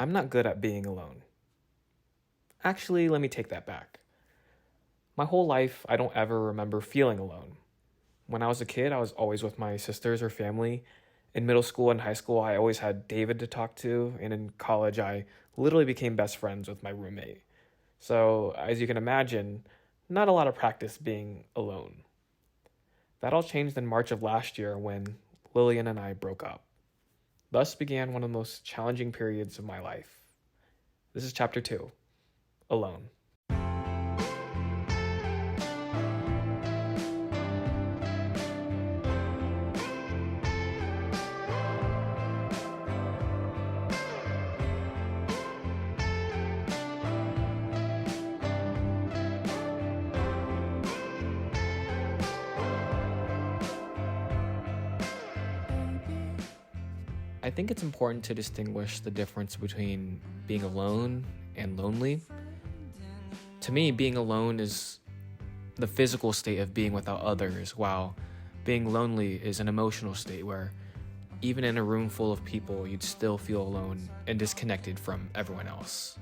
I'm not good at being alone. Actually, let me take that back. My whole life, I don't ever remember feeling alone. When I was a kid, I was always with my sisters or family. In middle school and high school, I always had David to talk to, and in college, I literally became best friends with my roommate. So, as you can imagine, not a lot of practice being alone. That all changed in March of last year when Lillian and I broke up. Thus began one of the most challenging periods of my life. This is chapter 2, Alone. I think it's important to distinguish the difference between being alone and lonely. To me, being alone is the physical state of being without others, while being lonely is an emotional state where even in a room full of people, you'd still feel alone and disconnected from everyone else.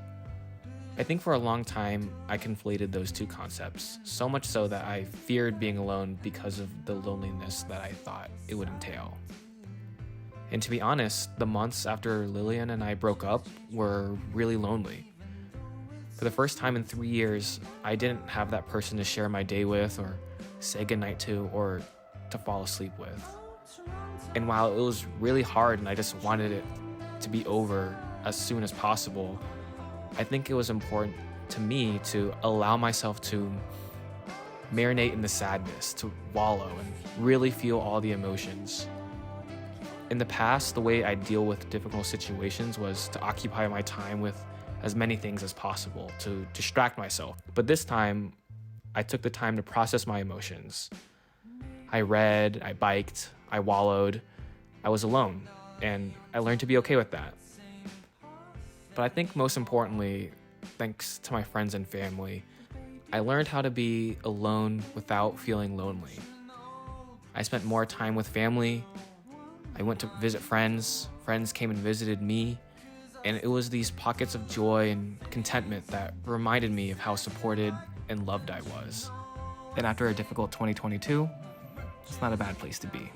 I think for a long time, I conflated those two concepts, so much so that I feared being alone because of the loneliness that I thought it would entail. And to be honest, the months after Lillian and I broke up were really lonely. For the first time in 3 years, I didn't have that person to share my day with or say goodnight to or to fall asleep with. And while it was really hard and I just wanted it to be over as soon as possible, I think it was important to me to allow myself to marinate in the sadness, to wallow and really feel all the emotions. In the past, the way I deal with difficult situations was to occupy my time with as many things as possible, to distract myself. But this time, I took the time to process my emotions. I read, I biked, I wallowed, I was alone, and I learned to be okay with that. But I think most importantly, thanks to my friends and family, I learned how to be alone without feeling lonely. I spent more time with family. I went to visit friends. Friends came and visited me. And it was these pockets of joy and contentment that reminded me of how supported and loved I was. And after a difficult 2022, it's not a bad place to be.